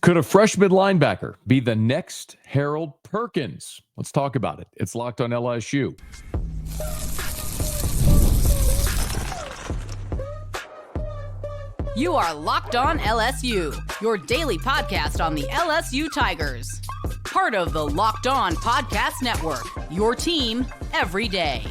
Could a freshman linebacker be the next Harold Perkins? Let's talk about it. It's Locked on LSU. You are Locked on LSU, your daily podcast on the LSU Tigers. Part of the Locked on Podcast Network, your team every day.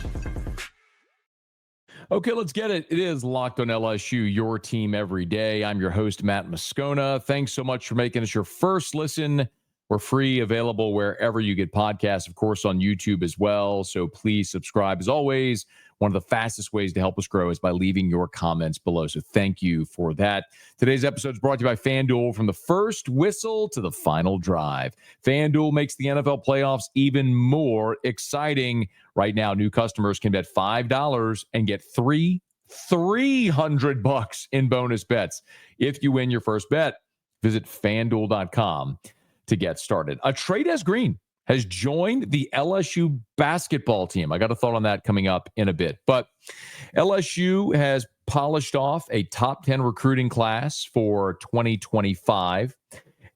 Okay, let's get it. It is Locked on LSU, your team every day. I'm your host, Matt Moscona. Thanks so much for making us your first listen. We're free, available wherever you get podcasts, of course, on YouTube as well. So please subscribe. As always, one of the fastest ways to help us grow is by leaving your comments below. So thank you for that. Today's episode is brought to you by FanDuel. From the first whistle to the final drive, FanDuel makes the NFL playoffs even more exciting. Right now, new customers can bet $5 and get $300 in bonus bets. If you win your first bet, visit FanDuel.com to get started. Trey'Dez Green has joined the LSU basketball team. I got a thought on that coming up in a bit. But LSU has polished off a top 10 recruiting class for 2025,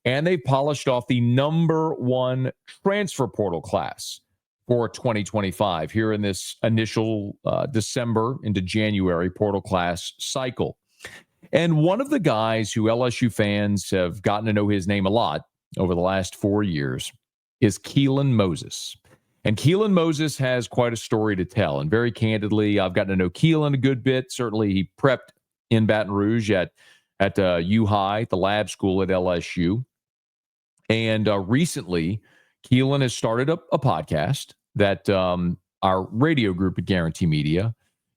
and they polished off the number one transfer portal class for 2025 here in this initial December into January portal class cycle. And one of the guys who LSU fans have gotten to know his name a lot over the last 4 years is Keylan Moses. And Keylan Moses has quite a story to tell. And very candidly, I've gotten to know Keylan a good bit. Certainly, he prepped in Baton Rouge at U-High, the lab school at LSU. And recently, Keylan has started a podcast that our radio group at Guarantee Media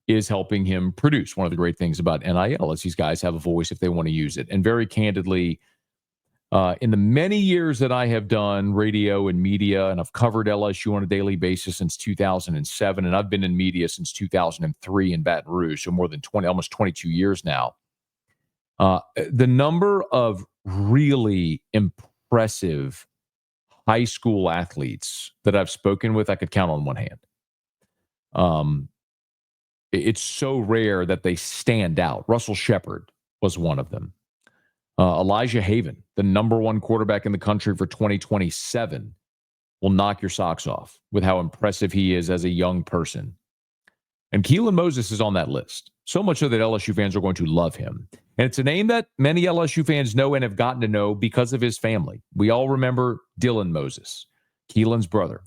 is helping him produce. One of the great things about NIL is these guys have a voice if they want to use it. And very candidly, in the many years that I have done radio and media, and I've covered LSU on a daily basis since 2007, and I've been in media since 2003 in Baton Rouge, so more than almost 22 years now. The number of really impressive high school athletes that I've spoken with, I could count on one hand. It's so rare that they stand out. Russell Shepard was one of them. Elijah Haven, the number one quarterback in the country for 2027, will knock your socks off with how impressive he is as a young person. And Keylan Moses is on that list. So much so that LSU fans are going to love him. And it's a name that many LSU fans know and have gotten to know because of his family. We all remember Dylan Moses, Keylan's brother,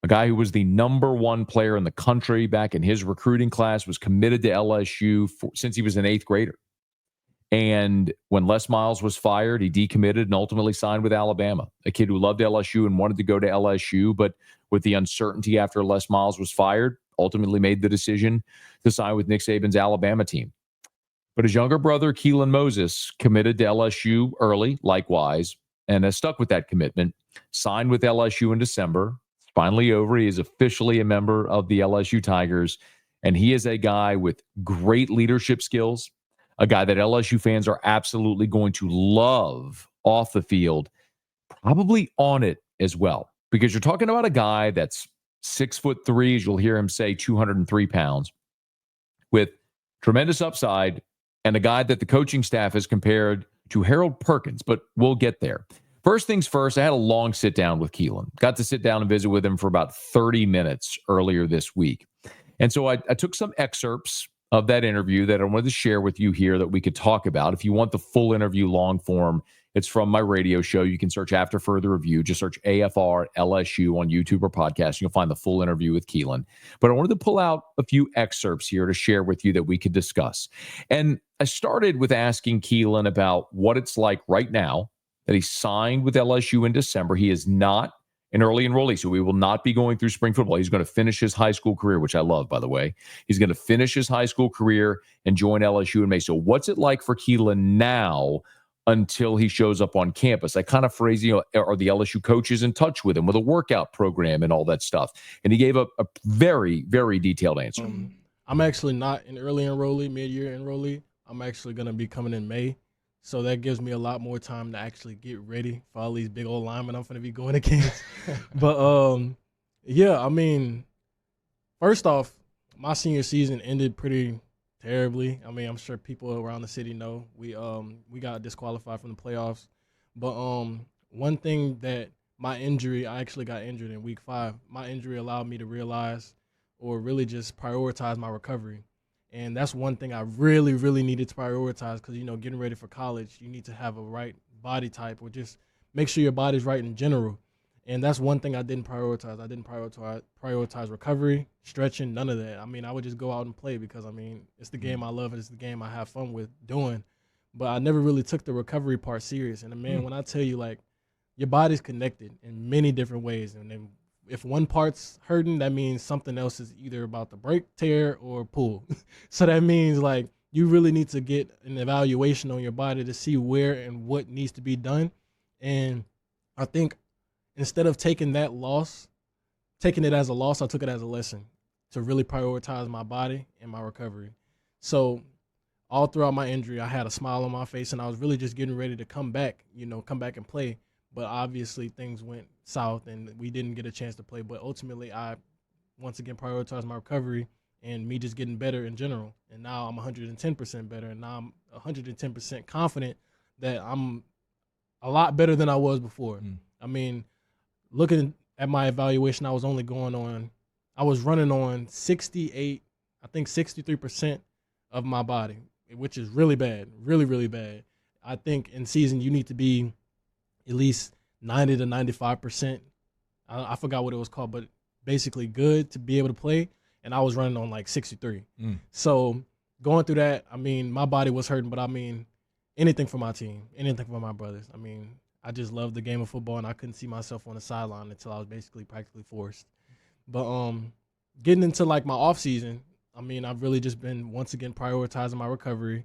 a guy who was the number one player in the country back in his recruiting class, was committed to LSU since he was an eighth grader. And when Les Miles was fired, he decommitted and ultimately signed with Alabama. A kid who loved LSU and wanted to go to LSU, but with the uncertainty after Les Miles was fired, ultimately made the decision to sign with Nick Saban's Alabama team. But his younger brother, Keylan Moses, committed to LSU early, likewise, and has stuck with that commitment, signed with LSU in December. It's finally over. He is officially a member of the LSU Tigers, and he is a guy with great leadership skills, a guy that LSU fans are absolutely going to love off the field, probably on it as well, because you're talking about a guy that's 6'3", as you'll hear him say, 203 pounds, with tremendous upside, and a guy that the coaching staff has compared to Harold Perkins, but we'll get there. First things first, I had a long sit down with Keylan. Got to sit down and visit with him for about 30 minutes earlier this week. And so I took some excerpts of that interview that I wanted to share with you here that we could talk about. If you want the full interview long form, it's from my radio show. You can search After Further Review. Just search AFR LSU on YouTube or podcast. You'll find the full interview with Keylan. But I wanted to pull out a few excerpts here to share with you that we could discuss. And I started with asking Keylan about what it's like right now that he signed with LSU in December. He is not an early enrollee, so we will not be going through spring football. He's going to finish his high school career, which I love, by the way. He's going to finish his high school career and join LSU in May. So what's it like for Keylan now until he shows up on campus? I kind of phrase, are the LSU coaches in touch with him with a workout program and all that stuff? And he gave a very, very detailed answer. I'm actually not an early enrollee, mid-year enrollee. I'm actually going to be coming in May. So that gives me a lot more time to actually get ready for all these big old linemen I'm going to be going against. But, yeah, I mean, first off, my senior season ended pretty terribly. I mean, I'm sure people around the city know. We got disqualified from the playoffs. But one thing that my injury, I actually got injured in week 5. My injury allowed me to realize or really just prioritize my recovery. And that's one thing I really, really needed to prioritize because, getting ready for college, you need to have a right body type or just make sure your body's right in general. And that's one thing I didn't prioritize. I didn't prioritize recovery, stretching, none of that. I mean, I would just go out and play because, it's the game I love and it's the game I have fun with doing. But I never really took the recovery part serious. And, man, when I tell you, like, your body's connected in many different ways. And then if one part's hurting, that means something else is either about to break, tear, or pull. So that means, like, you really need to get an evaluation on your body to see where and what needs to be done. And I think instead of taking it as a loss, I took it as a lesson to really prioritize my body and my recovery. So all throughout my injury, I had a smile on my face, and I was really just getting ready to come back and play. But obviously things went south, and we didn't get a chance to play. But ultimately, I once again prioritized my recovery and me just getting better in general. And now I'm 110% better, and now I'm 110% confident that I'm a lot better than I was before. I mean, looking at my evaluation, I was running on 63% of my body, which is really bad, really, really bad. I think in season you need to be at least 90 to 95%. I forgot what it was called, but basically good to be able to play. And I was running on like 63. So going through that, my body was hurting, but anything for my team, anything for my brothers. I just loved the game of football, and I couldn't see myself on the sideline until I was practically forced. But getting into like my off season, I've really just been once again prioritizing my recovery,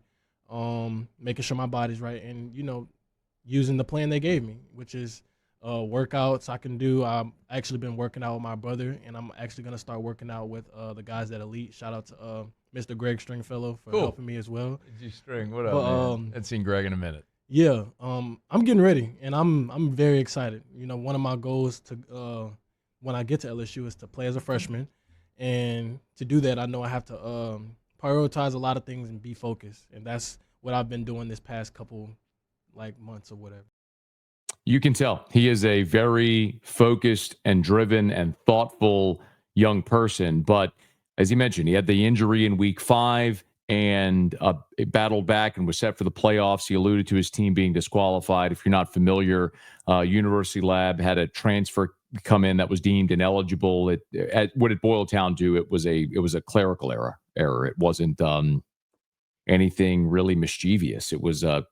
making sure my body's right, and using the plan they gave me, which is workouts I can do. I've actually been working out with my brother, and I'm actually gonna start working out with the guys at Elite. Shout out to Mr. Greg Stringfellow for helping me as well. String, what up, man? Haven't seen Greg in a minute. Yeah, I'm getting ready, and I'm very excited. One of my goals to when I get to LSU is to play as a freshman, and to do that, I know I have to prioritize a lot of things and be focused, and that's what I've been doing this past couple months or whatever. You can tell he is a very focused and driven and thoughtful young person, but as he mentioned, he had the injury in week 5. And battled back and was set for the playoffs. He alluded to his team being disqualified. If you're not familiar, University Lab had a transfer come in that was deemed ineligible. What it boiled down to, it was a clerical error. It wasn't anything really mischievous. It was a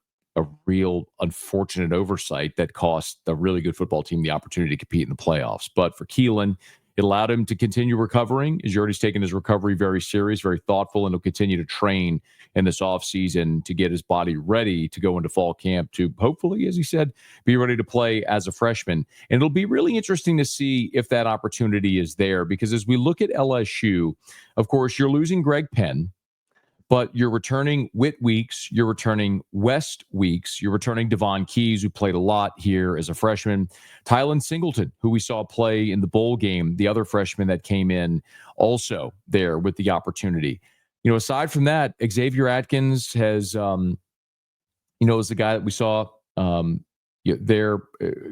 real unfortunate oversight that cost the really good football team the opportunity to compete in the playoffs. But for Keylan, it allowed him to continue recovering. As Jordy's taken his recovery very serious, very thoughtful, and he'll continue to train in this offseason to get his body ready to go into fall camp to hopefully, as he said, be ready to play as a freshman. And it'll be really interesting to see if that opportunity is there, because as we look at LSU, of course, you're losing Greg Penn, but you're returning Whit Weeks, you're returning West Weeks, you're returning Devon Keys, who played a lot here as a freshman, Tylen Singleton, who we saw play in the bowl game, the other freshman that came in also there with the opportunity. Aside from that, Xavier Atkins has, is the guy that we saw there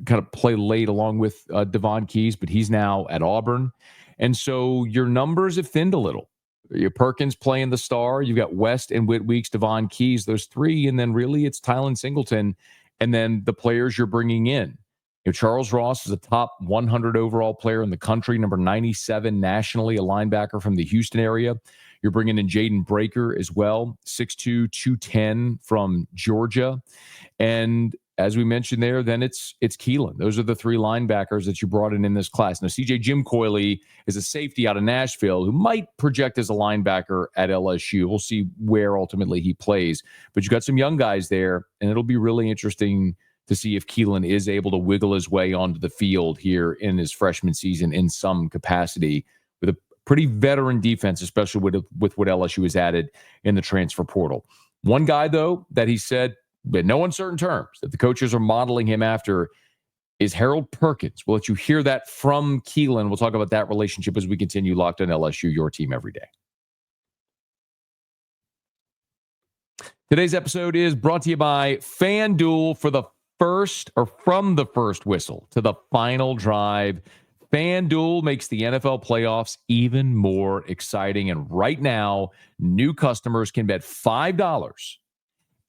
kind of play late along with Devon Keys, but he's now at Auburn. And so your numbers have thinned a little. Your Perkins playing the star. You've got West and Whit Weeks, Devon Keys, those three. And then really it's Tylen Singleton. And then the players you're bringing in. Charles Ross is a top 100 overall player in the country, number 97 nationally, a linebacker from the Houston area. You're bringing in Jaden Breaker as well, 6'2", 210 from Georgia. And as we mentioned there, then it's Keylan. Those are the three linebackers that you brought in this class. Now, CJ Jim Coyley is a safety out of Nashville who might project as a linebacker at LSU. We'll see where ultimately he plays. But you got some young guys there, and it'll be really interesting to see if Keylan is able to wiggle his way onto the field here in his freshman season in some capacity with a pretty veteran defense, especially with what LSU has added in the transfer portal. One guy, though, that he said, in no uncertain terms, that the coaches are modeling him after is Harold Perkins. We'll let you hear that from Keylan. We'll talk about that relationship as we continue Locked on LSU, your team every day. Today's episode is brought to you by FanDuel. For the from the first whistle to the final drive, FanDuel makes the NFL playoffs even more exciting. And right now, new customers can bet $5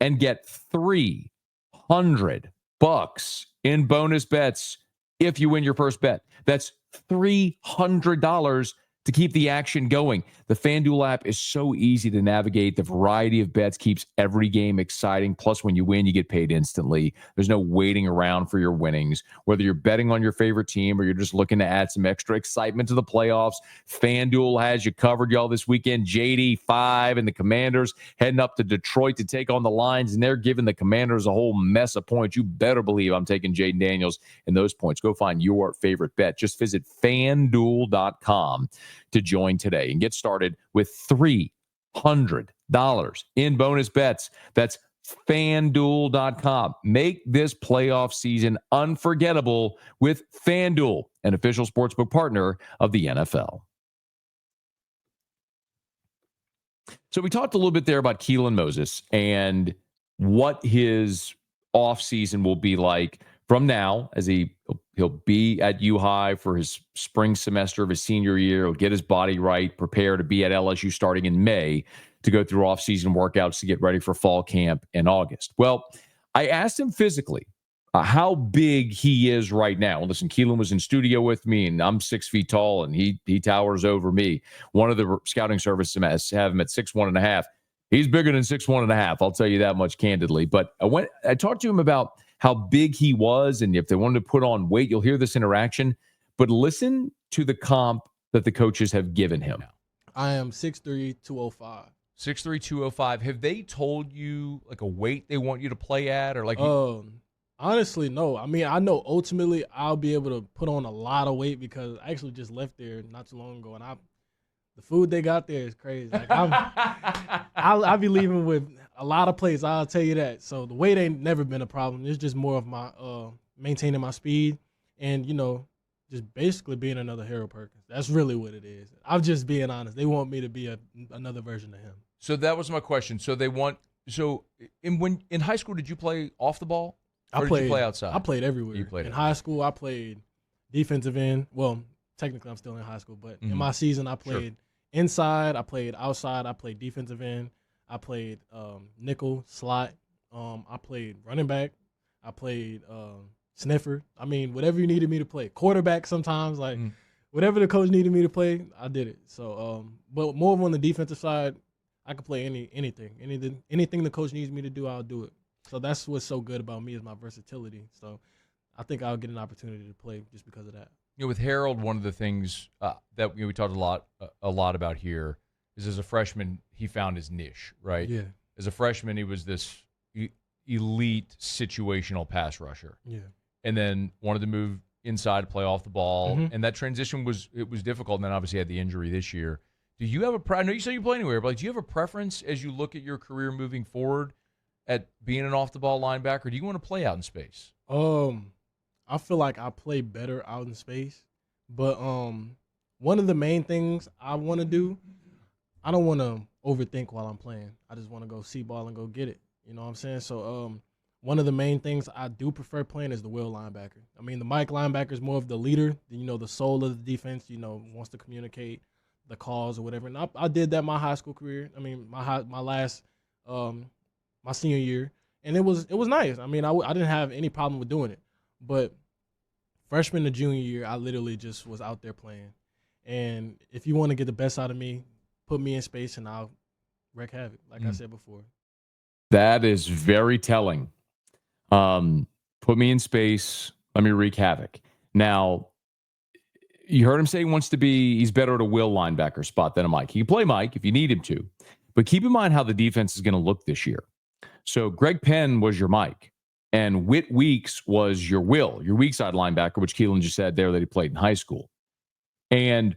and get $300 in bonus bets if you win your first bet. That's $300 to keep the action going. The FanDuel app is so easy to navigate. The variety of bets keeps every game exciting. Plus, when you win, you get paid instantly. There's no waiting around for your winnings. Whether you're betting on your favorite team or you're just looking to add some extra excitement to the playoffs, FanDuel has you covered, y'all, this weekend. JD5 and the Commanders heading up to Detroit to take on the Lions, and they're giving the Commanders a whole mess of points. You better believe I'm taking Jaden Daniels in those points. Go find your favorite bet. Just visit FanDuel.com to join today and get started with $300 in bonus bets. That's FanDuel.com. Make this playoff season unforgettable with FanDuel, an official sportsbook partner of the NFL. So we talked a little bit there about Keylan Moses and what his offseason will be like from now, as he'll be at U-High for his spring semester of his senior year. He'll get his body right, prepare to be at LSU starting in May to go through off-season workouts to get ready for fall camp in August. Well, I asked him physically how big he is right now. Listen, Keylan was in studio with me, and I'm 6 feet tall, and he towers over me. One of the scouting services have him at 6'1.5". He's bigger than 6'1.5". I'll tell you that much candidly. But I talked to him about how big he was, and if they wanted to put on weight, you'll hear this interaction. But listen to the comp that the coaches have given him. I am 6'3", 205. 6'3", 205. Have they told you like a weight they want you to play at, or like? Honestly, no. I mean, I know ultimately I'll be able to put on a lot of weight because I actually just left there not too long ago, and the food they got there is crazy. Like I'll be leaving with a lot of plates. I'll tell you that. So the weight ain't never been a problem. It's just more of my maintaining my speed and just basically being another Harold Perkins. That's really what it is. I'm just being honest. They want me to be another version of him. So that was my question. So in high school, did you play off the ball? Or did you play outside? I played everywhere. You played in high school, I played defensive end. Well, technically, I'm still in high school, but in my season, I played inside. I played outside. I played defensive end. I played nickel, slot. I played running back. I played sniffer. I mean, whatever you needed me to play. Quarterback sometimes, whatever the coach needed me to play, I did it. So, but more on the defensive side, I could play anything the coach needs me to do, I'll do it. So that's what's so good about me is my versatility. So I think I'll get an opportunity to play just because of that. With Harold, one of the things that we talked a lot about here is as a freshman, he found his niche, right? Yeah. As a freshman, he was this elite situational pass rusher. Yeah. And then wanted to move inside to play off the ball. And that transition was difficult. And then obviously had the injury this year. Do you have I know you say you play anywhere, but do you have a preference as you look at your career moving forward at being an off-the-ball linebacker? Do you want to play out in space? I feel like I play better out in space. But one of the main things I want to do, I don't want to overthink while I'm playing. I just want to go see ball and go get it. You know what I'm saying? So one of the main things I do prefer playing is the will linebacker. I mean, the Mike linebacker is more of the leader, the soul of the defense, wants to communicate the calls or whatever. And I did that my high school career. I mean, my last my senior year, and it was nice. I mean, I didn't have any problem with doing it. But freshman to junior year, I literally just was out there playing. And if you want to get the best out of me, put me in space and I'll wreak havoc, like I said before. That is very telling. Put me in space, let me wreak havoc. Now, you heard him say he's better at a will linebacker spot than a Mike. He can play Mike if you need him to. But keep in mind how the defense is going to look this year. So Greg Penn was your Mike, and Whit Weeks was your weak side linebacker, which Keylan just said there that he played in high school. And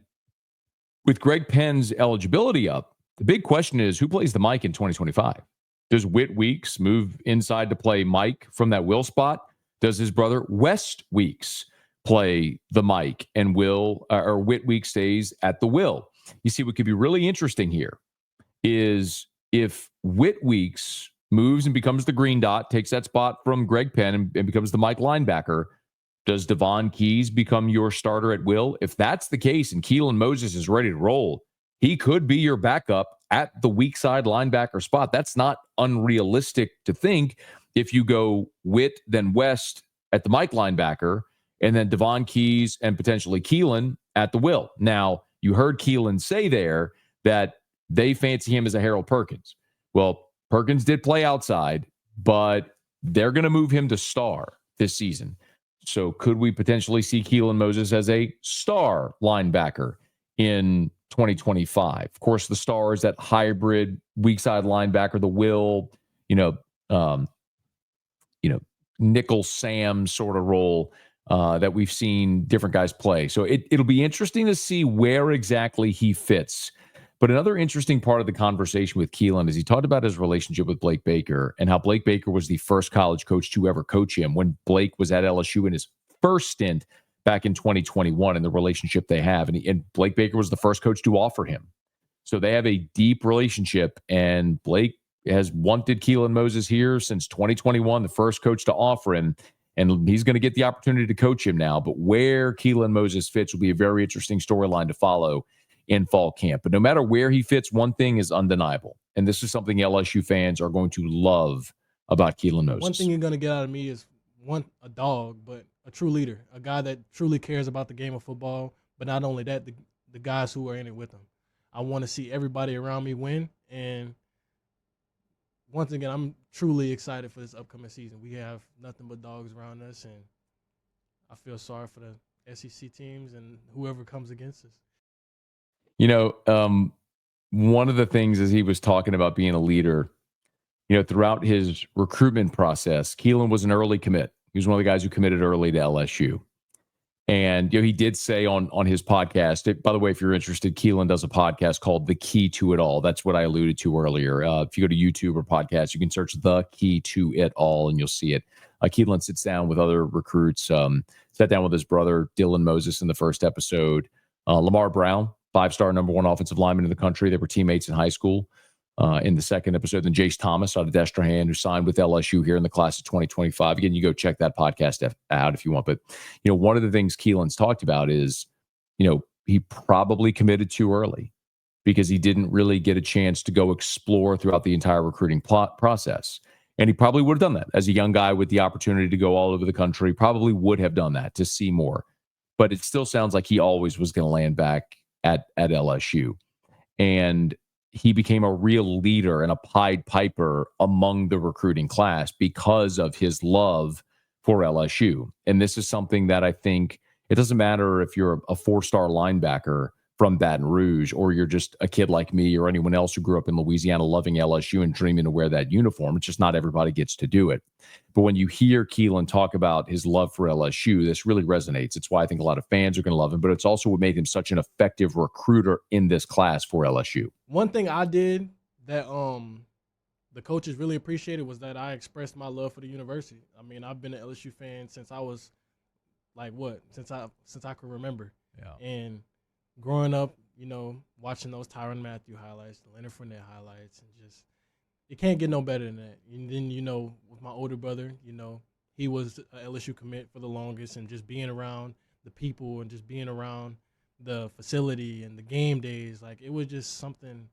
with Greg Penn's eligibility up, the big question is who plays the Mike in 2025? Does Whit Weeks move inside to play Mike from that will spot? Does his brother West Weeks play the Mike and Whit Weeks stays at the will? You see, what could be really interesting here is if Whit Weeks moves and becomes the green dot, takes that spot from Greg Penn and becomes the Mike linebacker, does Devon Keys become your starter at will? If that's the case and Keylan Moses is ready to roll, he could be your backup at the weak side linebacker spot. That's not unrealistic to think if you go Witt, then West at the Mike linebacker, and then Devon Keys and potentially Keylan at the will. Now, you heard Keylan say there that they fancy him as a Harold Perkins. Well, Perkins did play outside, but they're going to move him to star this season. So could we potentially see Keylan Moses as a star linebacker in 2025? Of course, the star is that hybrid weak side linebacker, the will, nickel Sam sort of role that we've seen different guys play. So it'll be interesting to see where exactly he fits. But another interesting part of the conversation with Keylan is he talked about his relationship with Blake Baker and how Blake Baker was the first college coach to ever coach him when Blake was at LSU in his first stint back in 2021 and the relationship they have. And Blake Baker was the first coach to offer him. So they have a deep relationship, and Blake has wanted Keylan Moses here since 2021, the first coach to offer him. And he's going to get the opportunity to coach him now. But where Keylan Moses fits will be a very interesting storyline to follow in fall camp. But no matter where he fits, one thing is undeniable. And this is something LSU fans are going to love about Keylan Moses. One thing you're going to get out of me is a dog, but a true leader, a guy that truly cares about the game of football. But not only that, the guys who are in it with him. I want to see everybody around me win. And once again, I'm truly excited for this upcoming season. We have nothing but dogs around us, and I feel sorry for the SEC teams and whoever comes against us. One of the things as he was talking about being a leader, throughout his recruitment process, Keylan was an early commit. He was one of the guys who committed early to LSU. And, he did say on his podcast, by the way, if you're interested, Keylan does a podcast called The Key to It All. That's what I alluded to earlier. If you go to YouTube or podcast, you can search The Key to It All and you'll see it. Keylan sits down with other recruits, sat down with his brother, Dylan Moses, in the first episode. Lamar Brown, 5-star number 1 offensive lineman in the country. They were teammates in high school in the second episode. Then Jace Thomas out of Destrehan, who signed with LSU here in the class of 2025. Again, you go check that podcast out if you want. But, one of the things Keylan's talked about is, he probably committed too early because he didn't really get a chance to go explore throughout the entire recruiting process. And he probably would have done that as a young guy with the opportunity to go all over the country, probably would have done that to see more. But it still sounds like he always was going to land back at LSU. And he became a real leader and a Pied Piper among the recruiting class because of his love for LSU. And this is something that I think it doesn't matter if you're a 4-star linebacker from Baton Rouge or you're just a kid like me or anyone else who grew up in Louisiana loving LSU and dreaming to wear that uniform. It's just not everybody gets to do it. But when you hear Keylan talk about his love for LSU, this really resonates. It's why I think a lot of fans are going to love him, but it's also what made him such an effective recruiter in this class for LSU. One thing I did that the coaches really appreciated was that I expressed my love for the university. I mean, I've been an LSU fan since I was since I could remember. Yeah. And growing up, watching those Tyrann Mathieu highlights, the Leonard Fournette highlights, and just it can't get no better than that. And then, with my older brother, he was a LSU commit for the longest, and just being around the people and just being around the facility and the game days, like it was just something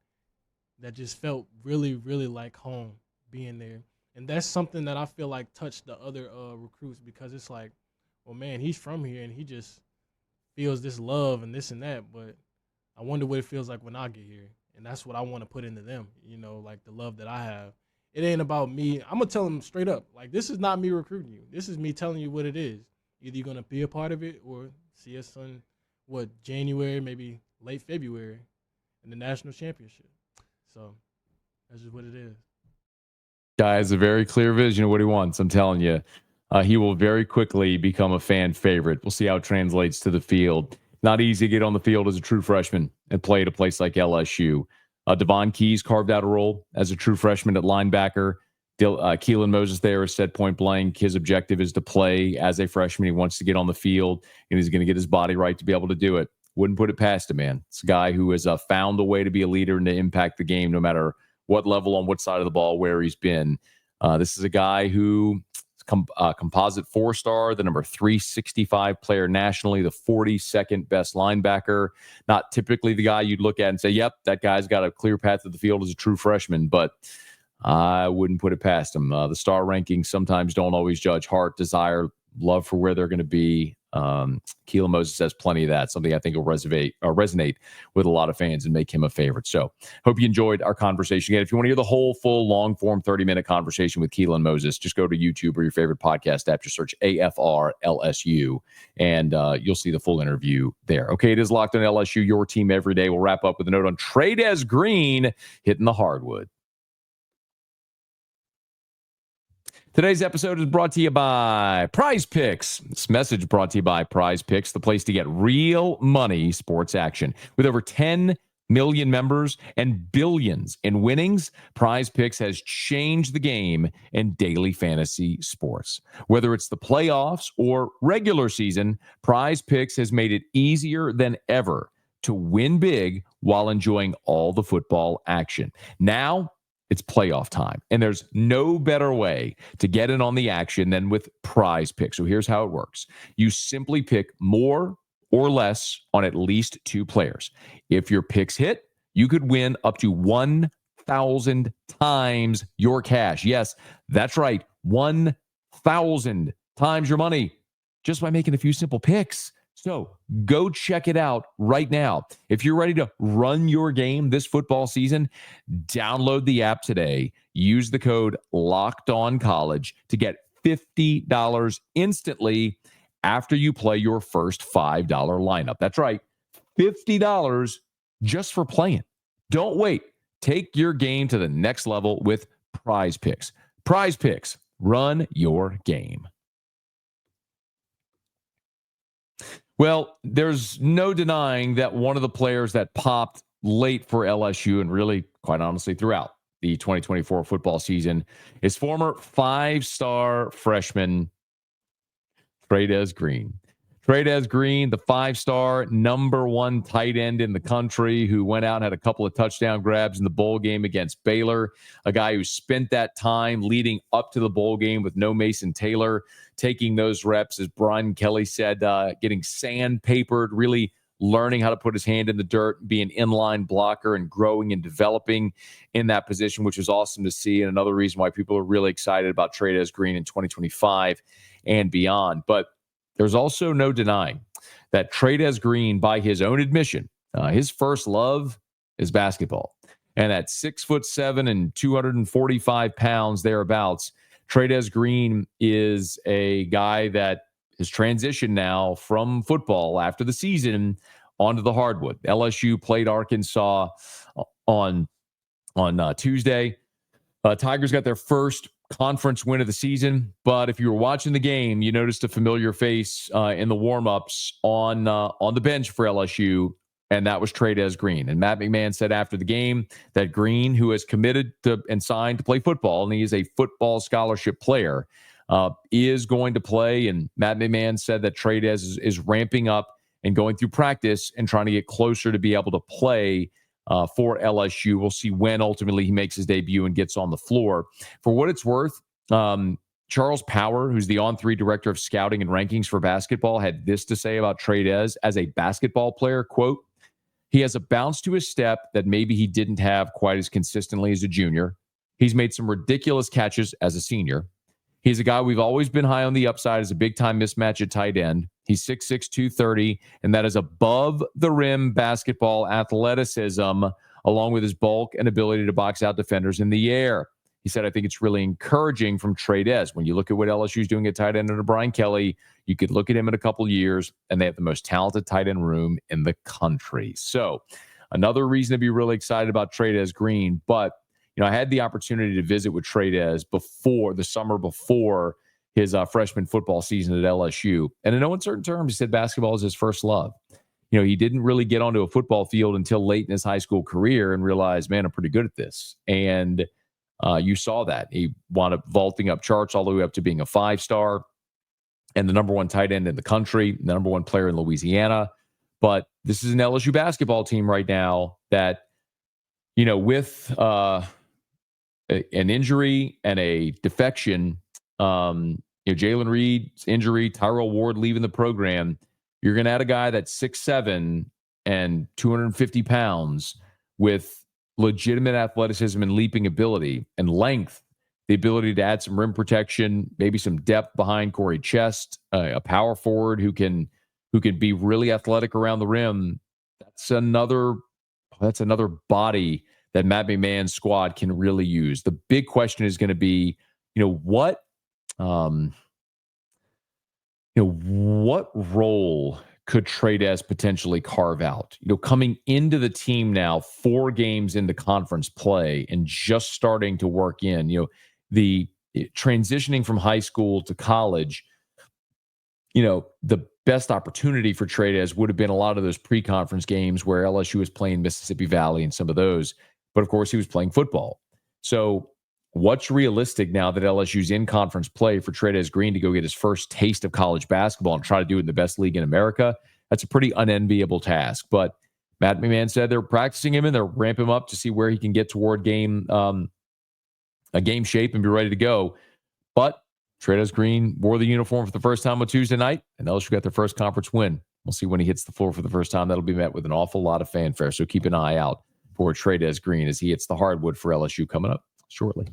that just felt really, really like home being there. And that's something that I feel like touched the other recruits because it's like, well, man, he's from here and he just feels this love and this and that, but I wonder what it feels like when I get here. And that's what I want to put into them, like the love that I have. It ain't about me. I'm going to tell them straight up, like, this is not me recruiting you. This is me telling you what it is. Either you're going to be a part of it or see us in, January, maybe late February in the national championship. So that's just what it is. Guy has a very clear vision of what he wants. I'm telling you, he will very quickly become a fan favorite. We'll see how it translates to the field. Not easy to get on the field as a true freshman and play at a place like LSU. Devon Keys carved out a role as a true freshman at linebacker. Keylan Moses there has said point blank his objective is to play as a freshman. He wants to get on the field, and he's going to get his body right to be able to do it. Wouldn't put it past him, man. It's a guy who has found a way to be a leader and to impact the game no matter what level, on what side of the ball, where he's been. This is a guy who composite 4-star, the number 365 player nationally, the 42nd best linebacker. Not typically the guy you'd look at and say, yep, that guy's got a clear path to the field as a true freshman, but I wouldn't put it past him. The star rankings sometimes don't always judge heart, desire, love for where they're going to be. Keylan Moses has plenty of that, something I think will resonate with a lot of fans and make him a favorite. So hope you enjoyed our conversation. Again, if you want to hear the whole, full, long-form 30-minute conversation with Keylan Moses, just go to YouTube or your favorite podcast app. Just search AFR LSU, and you'll see the full interview there. Okay, it is Locked on LSU, your team every day. We'll wrap up with a note on Trey'Dez Green hitting the hardwood. Today's episode is brought to you by PrizePicks. This message brought to you by PrizePicks, the place to get real money sports action. With over 10 million members and billions in winnings, PrizePicks has changed the game in daily fantasy sports. Whether it's the playoffs or regular season, PrizePicks has made it easier than ever to win big while enjoying all the football action. Now, it's playoff time, and there's no better way to get in on the action than with PrizePicks. So here's how it works. You simply pick more or less on at least 2 players. If your picks hit, you could win up to 1,000 times your cash. Yes, that's right, 1,000 times your money just by making a few simple picks. So go check it out right now. If you're ready to run your game this football season, download the app today. Use the code LOCKEDONCollege to get $50 instantly after you play your first $5 lineup. That's right, $50 just for playing. Don't wait. Take your game to the next level with PrizePicks. PrizePicks, run your game. Well, there's no denying that one of the players that popped late for LSU and really, quite honestly, throughout the 2024 football season is former 5-star freshman Trey'Dez Green. Tradez Green, the 5-star number 1 tight end in the country who went out and had a couple of touchdown grabs in the bowl game against Baylor, a guy who spent that time leading up to the bowl game with no Mason Taylor, taking those reps, as Brian Kelly said, getting sandpapered, really learning how to put his hand in the dirt, be an inline blocker, and growing and developing in that position, which is awesome to see. And another reason why people are really excited about Trey'Dez Green in 2025 and beyond. But there's also no denying that Trey'Dez Green, by his own admission, his first love is basketball. And at 6'7" and 245 pounds thereabouts, Trey'Dez Green is a guy that has transitioned now from football after the season onto the hardwood. LSU played Arkansas on Tuesday. Tigers got their first conference win of the season, but if you were watching the game, you noticed a familiar face in the warm-ups on the bench for LSU, and that was Trey'Dez Green. And Matt McMahon said after the game that Green, who has committed to and signed to play football, and he is a football scholarship player, is going to play. And Matt McMahon said that Trey'Dez is ramping up and going through practice and trying to get closer to be able to play for LSU. We'll see when ultimately he makes his debut and gets on the floor. For what it's worth, Charles Power, who's the On3 director of scouting and rankings for basketball, had this to say about Trey'Dez as a basketball player, quote, "He has a bounce to his step that maybe he didn't have quite as consistently as a junior. He's made some ridiculous catches as a senior. He's a guy we've always been high on the upside as a big-time mismatch at tight end. He's 6'6", 230, and that is above-the-rim basketball athleticism, along with his bulk and ability to box out defenders in the air." He said, "I think it's really encouraging from Trey'Dez. When you look at what LSU is doing at tight end under Brian Kelly, you could look at him in a couple of years, and they have the most talented tight end room in the country." So another reason to be really excited about Trey'Dez Green. But I had the opportunity to visit with Trey'Dez before the summer before his freshman football season at LSU. And in no uncertain terms, he said basketball is his first love. He didn't really get onto a football field until late in his high school career and realized, man, I'm pretty good at this. And you saw that. He wound up vaulting up charts all the way up to being a 5-star and the number 1 tight end in the country, the number 1 player in Louisiana. But this is an LSU basketball team right now that, with an injury and a defection, Jalen Reed's injury, Tyrell Ward leaving the program, you're going to add a guy that's 6'7" and 250 pounds with legitimate athleticism and leaping ability and length, the ability to add some rim protection, maybe some depth behind Corey Chest, a power forward who can be really athletic around the rim. That's another body that Matt McMahon's squad can really use. The big question is going to be, what role could Trey'Dez potentially carve out? Coming into the team now, 4 games into conference play and just starting to work in, the transitioning from high school to college, the best opportunity for Trey'Dez would have been a lot of those pre-conference games where LSU was playing Mississippi Valley and some of those. But of course, he was playing football. So what's realistic now that LSU's in conference play for Tradez Green to go get his first taste of college basketball and try to do it in the best league in America? That's a pretty unenviable task. But Matt McMahon said they're practicing him and they're ramping him up to see where he can get toward game shape and be ready to go. But Tradez Green wore the uniform for the first time on Tuesday night, and LSU got their first conference win. We'll see when he hits the floor for the first time. That'll be met with an awful lot of fanfare. So keep an eye out for Tradez Green as he hits the hardwood for LSU coming up shortly.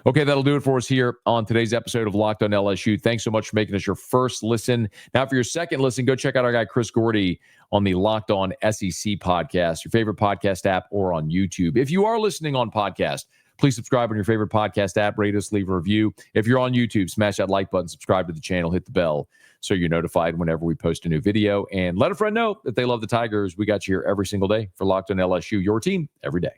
Okay, that'll do it for us here on today's episode of Locked on LSU. Thanks so much for making us your first listen. Now, for your second listen, go check out our guy Chris Gordy on the Locked on SEC podcast, your favorite podcast app, or on YouTube. If you are listening on podcast, please subscribe on your favorite podcast app, rate us, leave a review. If you're on YouTube, smash that like button, subscribe to the channel, hit the bell so you're notified whenever we post a new video. And let a friend know that they love the Tigers. We got you here every single day for Locked on LSU, your team every day.